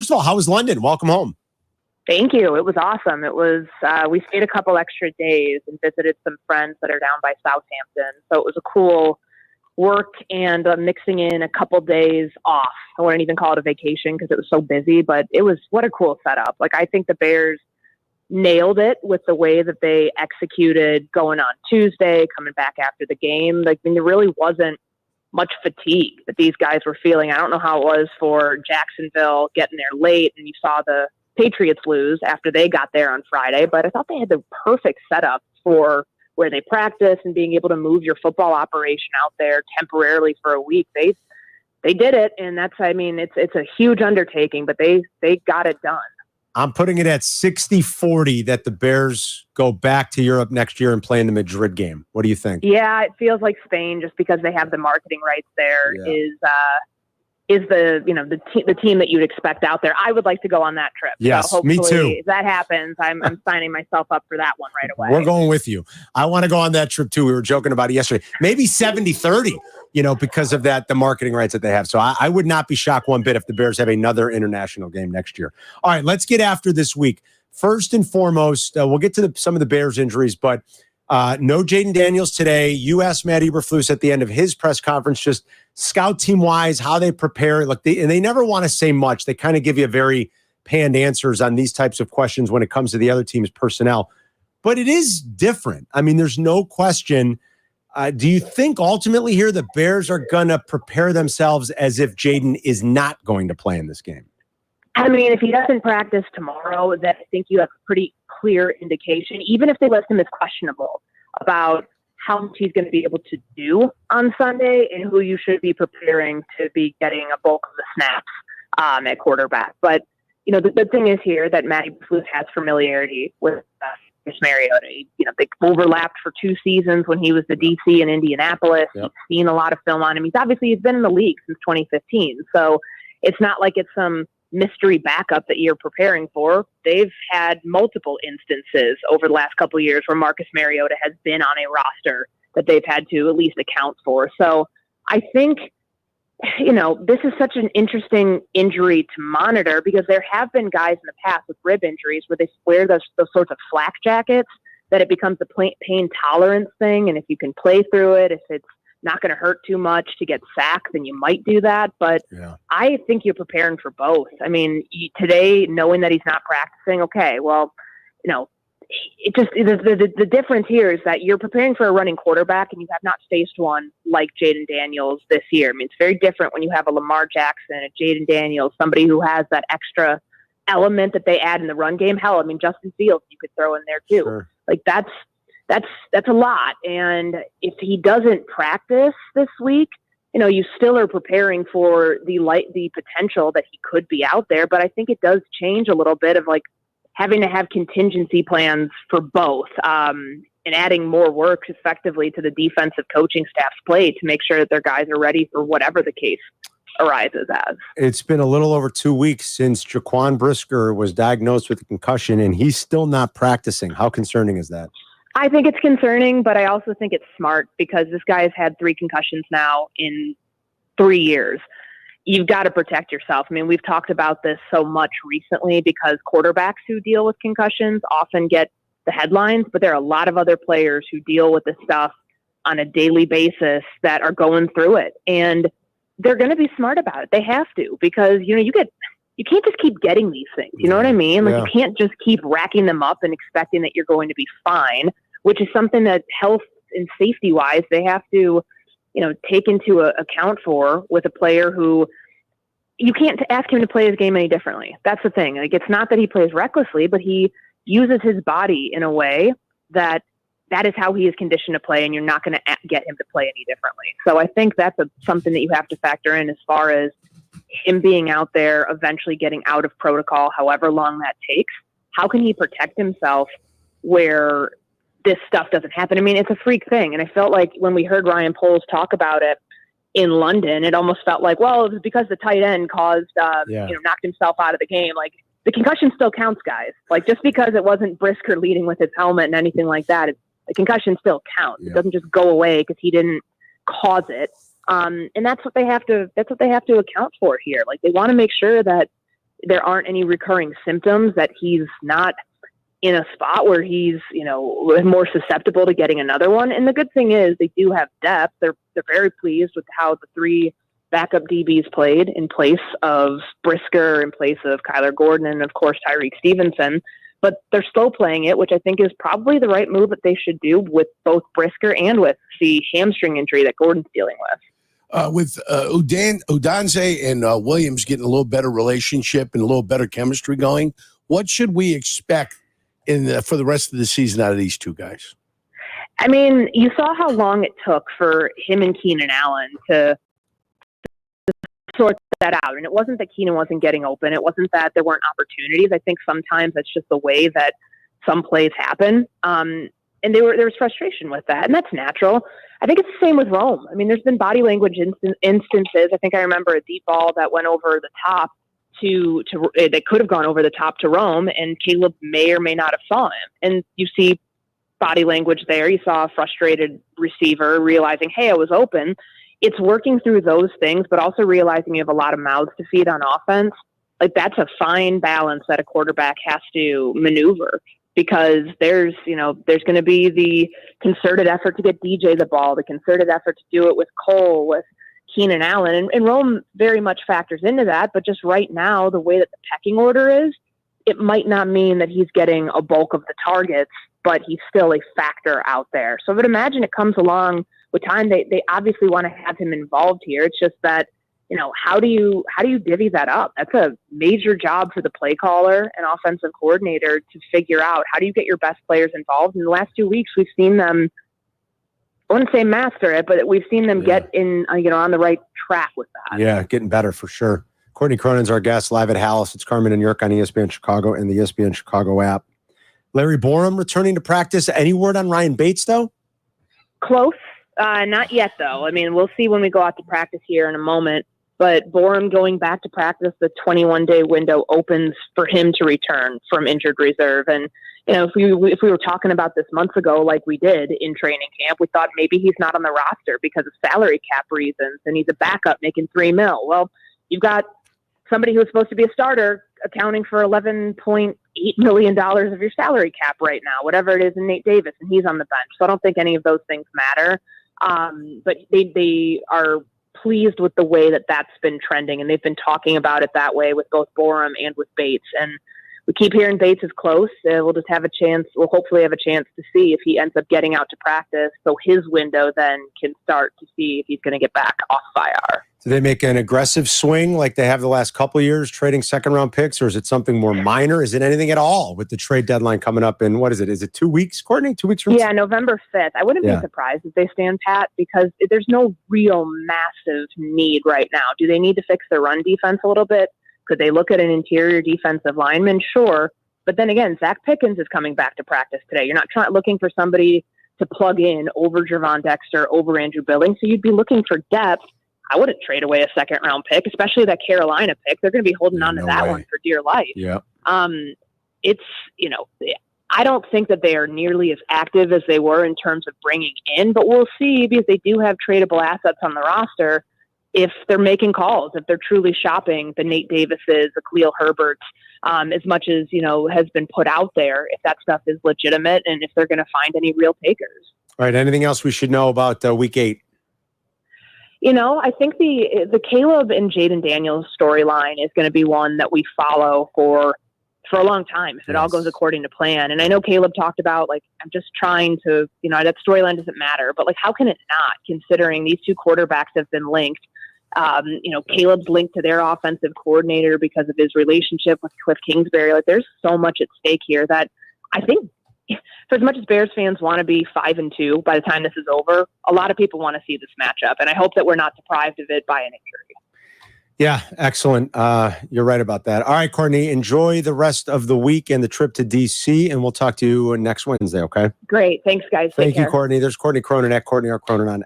First of all, how was London? Welcome home. Thank you. It was awesome. It was, we stayed a couple extra days and visited some friends that are down by Southampton. So it was a cool work and mixing in a couple days off. I wouldn't even call it a vacation because it was so busy, but it was, what a cool setup. Like, I think the Bears nailed it with the way that they executed going on Tuesday, coming back after the game. Like, I mean, there really wasn't much fatigue that these guys were feeling. I don't know how it was for Jacksonville getting there late, and you saw the Patriots lose after they got there on Friday, but I thought they had the perfect setup for where they practice and being able to move your football operation out there temporarily for a week. They did it, and that's, I mean, it's a huge undertaking, but they got it done. I'm putting it at 60-40 that the Bears go back to Europe next year and play in the Madrid game. What do you think? Yeah, it feels like Spain, just because they have the marketing rights there, is the team that you'd expect out there. I would like to go on that trip. Yes, so me too. If that happens, I'm signing myself up for that one right away. We're going with you. I want to go on that trip too. We were joking about it yesterday. Maybe 70-30, because of that, the marketing rights that they have. So I would not be shocked one bit if the Bears have another international game next year. All right, let's get after this week. First and foremost, we'll get to some of the Bears injuries, but no Jaden Daniels today. You asked Matt Eberflus at the end of his press conference, just scout team wise, how they prepare. Look, they never want to say much. They kind of give you very panned answers on these types of questions when it comes to the other team's personnel. But it is different. I mean, there's no question. Do you think ultimately here the Bears are going to prepare themselves as if Jaden is not going to play in this game? I mean, if he doesn't practice tomorrow, then I think you have a pretty clear indication, even if they list him as questionable, about how much he's going to be able to do on Sunday and who you should be preparing to be getting a bulk of the snaps at quarterback. But, the good thing is here that Matty Eberflus has familiarity with Mariota. They overlapped for 2 seasons when he was the DC in Indianapolis. Yep. He's seen a lot of film on him. He's been in the league since 2015. So it's not like it's some mystery backup that you're preparing for. They've had multiple instances over the last couple of years where Marcus Mariota has been on a roster that they've had to at least account for. So I think, this is such an interesting injury to monitor because there have been guys in the past with rib injuries where they wear those sorts of flak jackets that it becomes a pain tolerance thing. And if you can play through it, if it's not going to hurt too much to get sacked, then you might do that. But I think you're preparing for both. I mean, today, knowing that he's not practicing, okay, well, it just the difference here is that you're preparing for a running quarterback and you have not faced one like Jaden Daniels this year. I mean, it's very different when you have a Lamar Jackson, a Jaden Daniels, somebody who has that extra element that they add in the run game. Hell, I mean, Justin Fields you could throw in there too. Sure. Like that's a lot. And if he doesn't practice this week, you still are preparing for the potential that he could be out there. But I think it does change a little bit of like having to have contingency plans for both and adding more work effectively to the defensive coaching staff's plate to make sure that their guys are ready for whatever the case arises as. It's been a little over 2 weeks since Jaquan Brisker was diagnosed with a concussion, and he's still not practicing. How concerning is that? I think it's concerning, but I also think it's smart because this guy has had 3 concussions now in 3 years. You've got to protect yourself. I mean, we've talked about this so much recently because quarterbacks who deal with concussions often get the headlines, but there are a lot of other players who deal with this stuff on a daily basis that are going through it. And they're going to be smart about it. They have to, because, you can't just keep getting these things. You know what I mean? Like you can't just keep racking them up and expecting that you're going to be fine, which is something that health and safety wise, they have to, take into account for with a player who you can't ask him to play his game any differently. That's the thing. Like, it's not that he plays recklessly, but he uses his body in a way that is how he is conditioned to play, and you're not going to get him to play any differently. So I think that's something that you have to factor in as far as him being out there, eventually getting out of protocol, however long that takes. How can he protect himself where this stuff doesn't happen? I mean, it's a freak thing. And I felt like when we heard Ryan Poles talk about it in London, it almost felt like, well, it was because the tight end caused, knocked himself out of the game. Like, the concussion still counts, guys. Like, just because it wasn't Brisker leading with his helmet and anything like that, the concussion still counts. It doesn't just go away because he didn't cause it. And that's what they have to account for here. Like, they want to make sure that there aren't any recurring symptoms, that he's not in a spot where he's, more susceptible to getting another one. And the good thing is they do have depth. They're very pleased with how the three backup DBs played in place of Brisker, in place of Kyler Gordon, and of course Tyreek Stevenson. But they're still playing it, which I think is probably the right move that they should do with both Brisker and with the hamstring injury that Gordon's dealing with. With Udonze and Williams getting a little better relationship and a little better chemistry going, what should we expect for the rest of the season out of these two guys? I mean, you saw how long it took for him and Keenan Allen to sort that out. And it wasn't that Keenan wasn't getting open. It wasn't that there weren't opportunities. I think sometimes that's just the way that some plays happen. And there was frustration with that, and that's natural. I think it's the same with Rome. I mean, there's been body language instances. I think I remember a deep ball that went over the top that could have gone over the top to Rome, and Caleb may or may not have saw him. And you see body language there. You saw a frustrated receiver realizing, hey, I was open. It's working through those things, but also realizing you have a lot of mouths to feed on offense. Like, that's a fine balance that a quarterback has to maneuver, because there's going to be the concerted effort to get DJ the ball, the concerted effort to do it with Cole, with Keenan Allen, and Rome very much factors into that. But just right now, the way that the pecking order is, it might not mean that he's getting a bulk of the targets, but he's still a factor out there. So I would imagine it comes along with time. They obviously want to have him involved here. It's just that, how do you divvy that up? That's a major job for the play caller and offensive coordinator to figure out. How do you get your best players involved? In the last 2 weeks, we've seen them, I wouldn't say master it, but we've seen them get in, on the right track with that. Yeah, getting better for sure. Courtney Cronin's our guest live at Halas. It's Carmen and Jurko on ESPN Chicago and the ESPN Chicago app. Larry Borum returning to practice. Any word on Ryan Bates, though? Close. Not yet, though. I mean, we'll see when we go out to practice here in a moment. But Borum going back to practice, the 21-day window opens for him to return from injured reserve. And, if we were talking about this months ago, like we did in training camp, we thought maybe he's not on the roster because of salary cap reasons, and he's a backup making $3 million. Well, you've got somebody who's supposed to be a starter accounting for $11.8 million of your salary cap right now, whatever it is, in Nate Davis, and he's on the bench. So I don't think any of those things matter. But they are pleased with the way that that's been trending, and they've been talking about it that way with both Borum and with Bates. And we keep hearing Bates is close. We'll hopefully have a chance to see if he ends up getting out to practice, so his window then can start to see if he's going to get back off IR. Do they make an aggressive swing like they have the last couple of years, trading second-round picks, or is it something more minor? Is it anything at all with the trade deadline coming up in, what is it? Is it 2 weeks, Courtney? 2 weeks from Yeah, November 5th. I wouldn't be surprised if they stand pat, because there's no real massive need right now. Do they need to fix their run defense a little bit? Could they look at an interior defensive lineman? Sure. But then again, Zach Pickens is coming back to practice today. You're not looking for somebody to plug in over Javon Dexter, over Andrew Billings. So you'd be looking for depth. I wouldn't trade away a second-round pick, especially that Carolina pick. They're going to be holding on to that one for dear life. Yeah. It's, I don't think that they are nearly as active as they were in terms of bringing in, but we'll see, because they do have tradable assets on the roster, if they're making calls, if they're truly shopping the Nate Davises, the Khalil Herberts, as much as, has been put out there, if that stuff is legitimate and if they're going to find any real takers. All right. Anything else we should know about week 8? I think the Caleb and Jaden Daniels storyline is going to be one that we follow for a long time, if it all goes according to plan. And I know Caleb talked about, I'm just trying to, that storyline doesn't matter, but how can it not, considering these two quarterbacks have been linked? Caleb's linked to their offensive coordinator because of his relationship with Cliff Kingsbury. There's so much at stake here that I think, for as much as Bears fans want to be 5-2 by the time this is over, a lot of people want to see this matchup, and I hope that we're not deprived of it by an injury. Yeah, excellent. You're right about that. All right, Courtney, enjoy the rest of the week and the trip to D.C., and we'll talk to you next Wednesday, okay? Great. Thanks, guys. Thank you, Courtney. There's Courtney Cronin at Courtney R. Cronin on